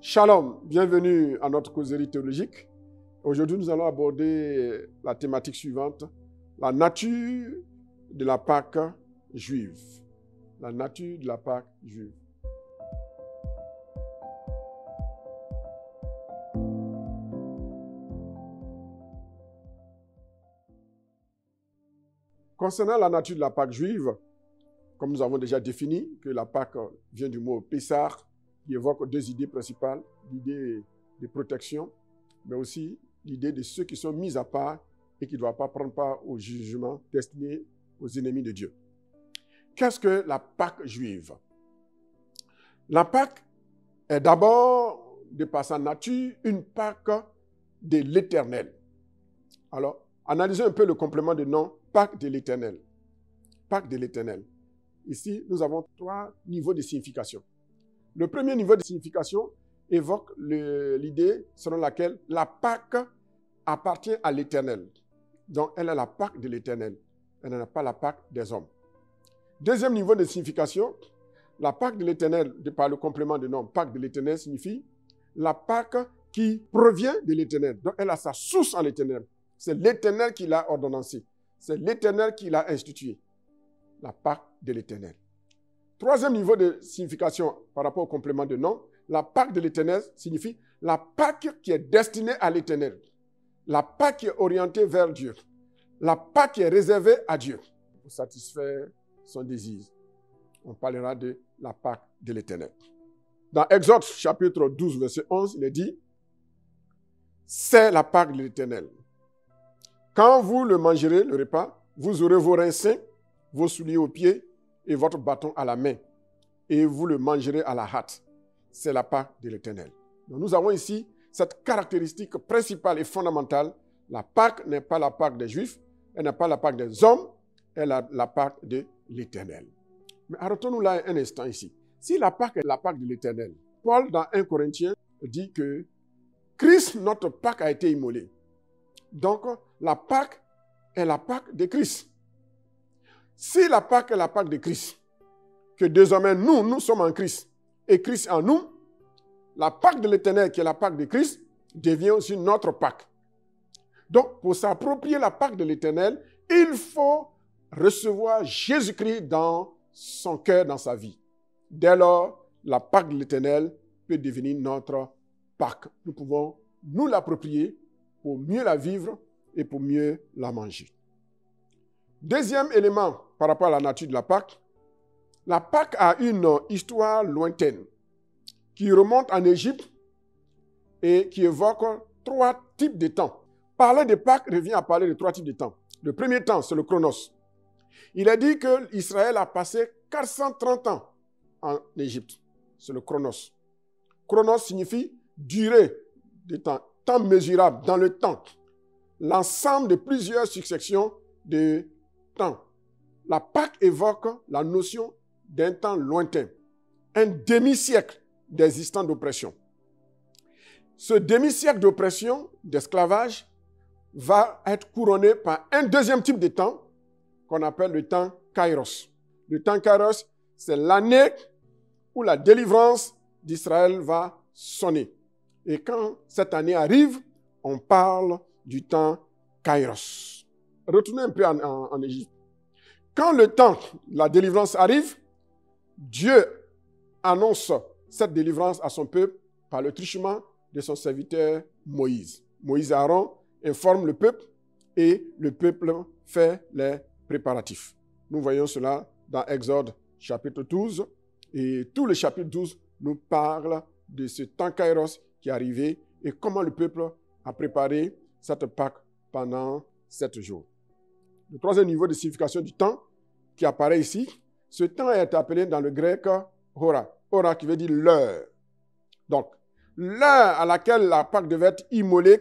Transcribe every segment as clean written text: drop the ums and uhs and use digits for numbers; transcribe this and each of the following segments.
Shalom, bienvenue à notre causerie théologique. Aujourd'hui, nous allons aborder la thématique suivante, la nature de la Pâque juive. La nature de la Pâque juive. Concernant la nature de la Pâque juive, comme nous avons déjà défini que la Pâque vient du mot Pessah, qui évoque deux idées principales, l'idée de protection, mais aussi l'idée de ceux qui sont mis à part et qui ne doivent pas prendre part au jugement destiné aux ennemis de Dieu. Qu'est-ce que la Pâque juive? La Pâque est d'abord, de par sa nature, une Pâque de l'Éternel. Alors, analysons un peu le complément de nom Pâque de l'Éternel. Pâque de l'Éternel. Ici, nous avons trois niveaux de signification. Le premier niveau de signification évoque l'idée selon laquelle la Pâque appartient à l'Éternel. Donc, elle est la Pâque de l'Éternel. Elle n'est pas la Pâque des hommes. Deuxième niveau de signification, la Pâque de l'Éternel, par le complément de nom Pâque de l'Éternel, signifie la Pâque qui provient de l'Éternel. Donc, elle a sa source en l'Éternel. C'est l'Éternel qui l'a ordonnancée. C'est l'Éternel qui l'a instituée. La Pâque de l'Éternel. Troisième niveau de signification par rapport au complément de nom, la Pâque de l'Éternel signifie la Pâque qui est destinée à l'Éternel. La Pâque qui est orientée vers Dieu. La Pâque qui est réservée à Dieu pour satisfaire son désir. On parlera de la Pâque de l'Éternel. Dans Exode chapitre 12, verset 11, il est dit « C'est la Pâque de l'Éternel. Quand vous le mangerez, le repas, vous aurez vos reins sains, vos souliers aux pieds, et votre bâton à la main, et vous le mangerez à la hâte. C'est la Pâque de l'Éternel. » Donc nous avons ici cette caractéristique principale et fondamentale. La Pâque n'est pas la Pâque des Juifs, elle n'est pas la Pâque des hommes, elle est la Pâque de l'Éternel. Mais arrêtons-nous là un instant ici. Si la Pâque est la Pâque de l'Éternel, Paul dans 1 Corinthiens dit que Christ, notre Pâque, a été immolé. Donc la Pâque est la Pâque de Christ. Si la Pâque est la Pâque de Christ, que désormais nous sommes en Christ et Christ en nous, la Pâque de l'Éternel qui est la Pâque de Christ devient aussi notre Pâque. Donc, pour s'approprier la Pâque de l'Éternel, il faut recevoir Jésus-Christ dans son cœur, dans sa vie. Dès lors, la Pâque de l'Éternel peut devenir notre Pâque. Nous pouvons nous l'approprier pour mieux la vivre et pour mieux la manger. Deuxième élément par rapport à la nature de la Pâque a une histoire lointaine qui remonte en Égypte et qui évoque trois types de temps. Parler de Pâque revient à parler de trois types de temps. Le premier temps, c'est le chronos. Il est dit que Israël a passé 430 ans en Égypte. C'est le chronos. Chronos signifie durée de temps, temps mesurable dans le temps. L'ensemble de plusieurs successions de temps. La Pâque évoque la notion d'un temps lointain, un demi-siècle d'existence d'oppression. Ce demi-siècle d'oppression, d'esclavage, va être couronné par un deuxième type de temps qu'on appelle le temps Kairos. Le temps Kairos, c'est l'année où la délivrance d'Israël va sonner. Et quand cette année arrive, on parle du temps Kairos. Retournez un peu en Égypte. Quand le temps, la délivrance arrive, Dieu annonce cette délivrance à son peuple par le truchement de son serviteur Moïse. Moïse et Aaron informent le peuple et le peuple fait les préparatifs. Nous voyons cela dans Exode chapitre 12 et tout le chapitre 12 nous parle de ce temps Kairos qui est arrivé et comment le peuple a préparé cette Pâque pendant 7 jours. Le troisième niveau de signification du temps qui apparaît ici, ce temps est appelé dans le grec hora. Hora qui veut dire l'heure. Donc, l'heure à laquelle la Pâque devait être immolée,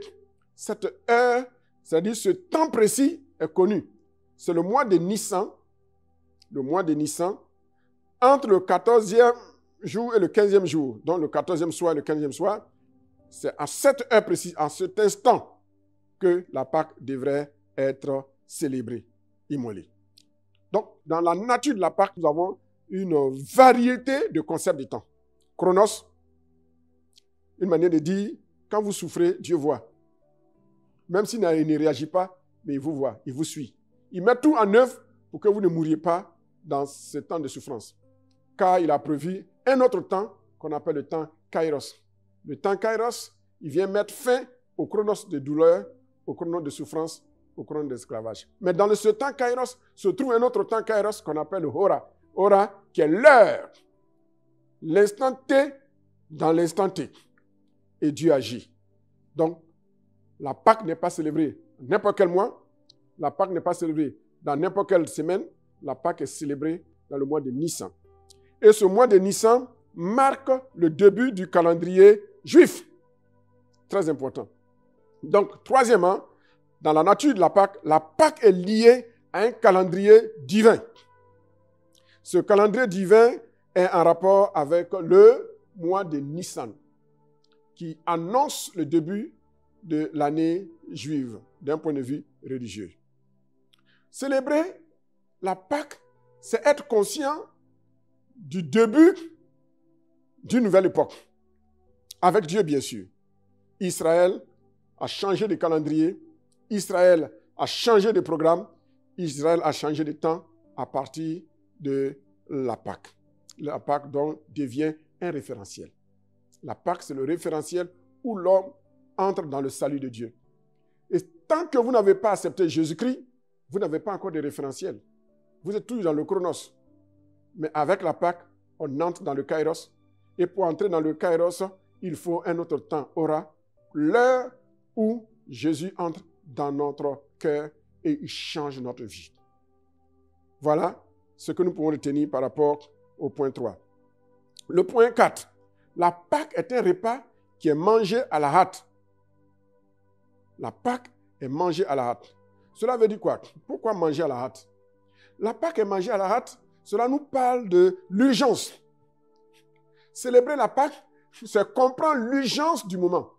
cette heure, c'est-à-dire ce temps précis est connu. C'est le mois de Nissan, entre le 14e jour et le 15e jour. Donc, le 14e soir et le 15e soir, c'est à cette heure précise, à cet instant, que la Pâque devrait être célébrée, immolée. Donc, dans la nature de la Pâque, nous avons une variété de concepts de temps. Chronos, une manière de dire, quand vous souffrez, Dieu voit. Même s'il ne réagit pas, mais il vous voit, il vous suit. Il met tout en œuvre pour que vous ne mouriez pas dans ce temps de souffrance. Car il a prévu un autre temps qu'on appelle le temps Kairos. Le temps Kairos, il vient mettre fin au chronos de douleur, au chronos de souffrance, au chronos d'esclavage. Mais dans ce temps Kairos se trouve un autre temps Kairos qu'on appelle le Hora. Hora, qui est l'heure. L'instant T dans l'instant T. Et Dieu agit. Donc, la Pâque n'est pas célébrée n'importe quel mois. La Pâque n'est pas célébrée dans n'importe quelle semaine. La Pâque est célébrée dans le mois de Nissan. Et ce mois de Nissan marque le début du calendrier juif. Très important. Donc, troisièmement, dans la nature de la Pâque est liée à un calendrier divin. Ce calendrier divin est en rapport avec le mois de Nissan, qui annonce le début de l'année juive, d'un point de vue religieux. Célébrer la Pâque, c'est être conscient du début d'une nouvelle époque. Avec Dieu, bien sûr. Israël a changé de calendrier. Israël a changé de programme. Israël a changé de temps à partir de la Pâque. La Pâque, donc, devient un référentiel. La Pâque, c'est le référentiel où l'homme entre dans le salut de Dieu. Et tant que vous n'avez pas accepté Jésus-Christ, vous n'avez pas encore de référentiel. Vous êtes toujours dans le chronos. Mais avec la Pâque, on entre dans le kairos. Et pour entrer dans le kairos, il faut un autre temps, Hora, l'heure où Jésus entre dans notre cœur et il change notre vie. Voilà ce que nous pouvons retenir par rapport au point 3. Le point 4. La Pâque est un repas qui est mangé à la hâte. La Pâque est mangée à la hâte. Cela veut dire quoi? Pourquoi manger à la hâte? La Pâque est mangée à la hâte. Cela nous parle de l'urgence. Célébrer la Pâque, c'est comprendre l'urgence du moment.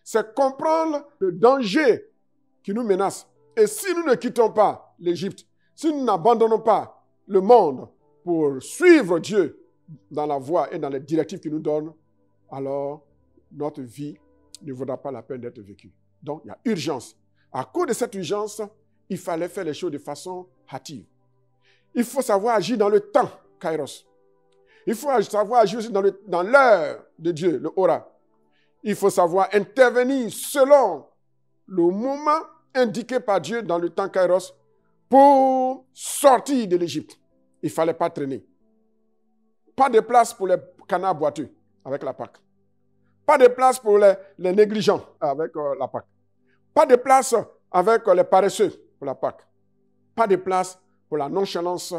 C'est comprendre le danger qui nous menace. Et si nous ne quittons pas l'Égypte, si nous n'abandonnons pas le monde pour suivre Dieu dans la voie et dans les directives qu'il nous donne, alors notre vie ne vaudra pas la peine d'être vécue. Donc, il y a urgence. À cause de cette urgence, il fallait faire les choses de façon hâtive. Il faut savoir agir dans le temps, Kairos. Il faut savoir agir aussi dans l'heure de Dieu, le Hora. Il faut savoir intervenir selon le moment indiqué par Dieu dans le temps Kairos pour sortir de l'Égypte. Il ne fallait pas traîner. Pas de place pour les canards boiteux avec la Pâque. Pas de place pour les négligents avec la Pâque. Pas de place avec les paresseux pour la Pâque. Pas de place pour la nonchalance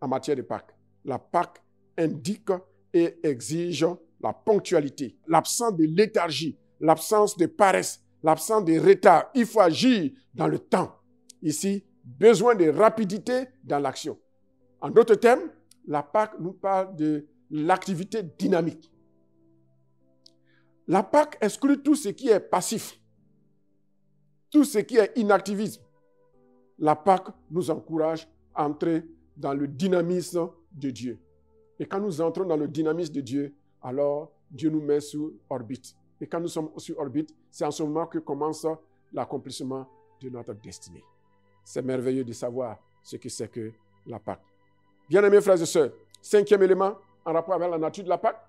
en matière de Pâque. La Pâque indique et exige la ponctualité, l'absence de léthargie, l'absence de paresse, l'absence de retard. Il faut agir dans le temps. Ici, besoin de rapidité dans l'action. En d'autres termes, la Pâque nous parle de l'activité dynamique. La Pâque exclut tout ce qui est passif, tout ce qui est inactivisme. La Pâque nous encourage à entrer dans le dynamisme de Dieu. Et quand nous entrons dans le dynamisme de Dieu, alors Dieu nous met sur orbite. Et quand nous sommes sur orbite, c'est en ce moment que commence l'accomplissement de notre destinée. C'est merveilleux de savoir ce que c'est que la Pâque. Bien-aimés frères et sœurs, cinquième élément en rapport avec la nature de la Pâque.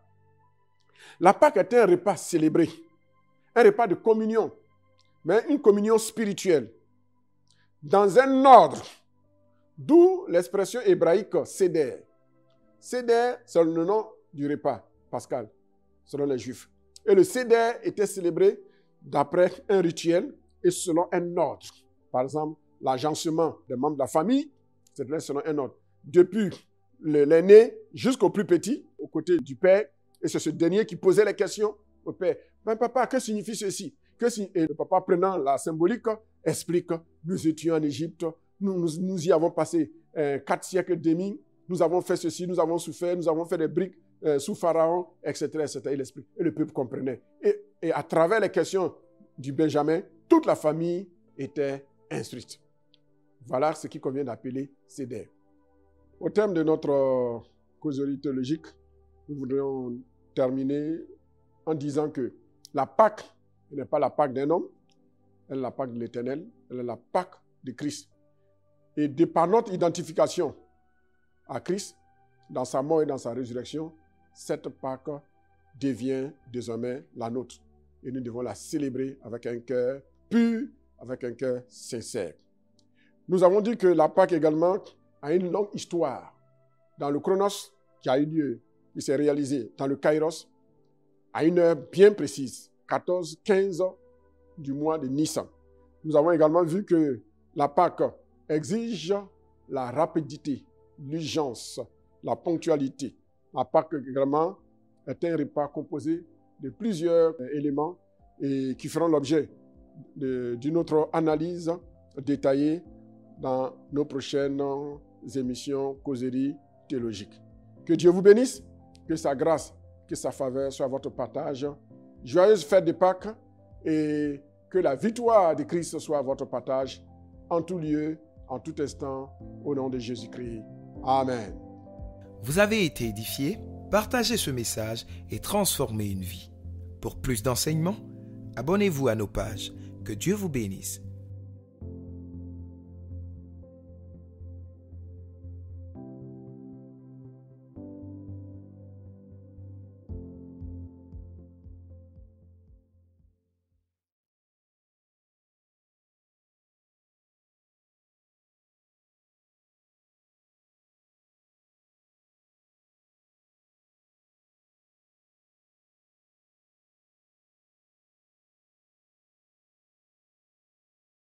La Pâque est un repas célébré, un repas de communion, mais une communion spirituelle, dans un ordre, d'où l'expression hébraïque Seder. Seder, c'est le nom du repas pascal, selon les Juifs. Et le Seder était célébré d'après un rituel et selon un ordre. Par exemple, l'agencement des membres de la famille, c'était selon un ordre. Depuis l'aîné jusqu'au plus petit, aux côtés du père, et c'est ce dernier qui posait les questions au père. Mais papa, que signifie ceci? Et le papa, prenant la symbolique, explique, nous étions en Égypte, nous y avons passé 4 siècles et demi, nous avons fait ceci, nous avons souffert, nous avons fait des briques sous Pharaon, etc., etc. Il explique. Et le peuple comprenait. Et à travers les questions du Benjamin, toute la famille était instruite. Voilà ce qu'il convient d'appeler Seder. Au terme de notre causerie théologique, nous voudrions terminer en disant que la Pâque n'est pas la Pâque d'un homme, elle est la Pâque de l'Éternel, elle est la Pâque de Christ. Et de par notre identification à Christ, dans sa mort et dans sa résurrection, cette Pâque devient désormais la nôtre. Et nous devons la célébrer avec un cœur pur, avec un cœur sincère. Nous avons dit que la Pâque également a une longue histoire. Dans le Chronos qui a eu lieu, qui s'est réalisé dans le Kairos, à une heure bien précise, 14-15 du mois de Nissan. Nous avons également vu que la Pâque exige la rapidité, l'urgence, la ponctualité. La Pâque également est un repas composé de plusieurs éléments et qui feront l'objet d'une autre analyse détaillée dans nos prochaines émissions causeries théologiques. Que Dieu vous bénisse, que sa grâce, que sa faveur soit votre partage. Joyeuse fête de Pâques et que la victoire de Christ soit votre partage en tout lieu, en tout instant, au nom de Jésus-Christ. Amen. Vous avez été édifiés? Partagez ce message et transformez une vie. Pour plus d'enseignements, abonnez-vous à nos pages. Que Dieu vous bénisse.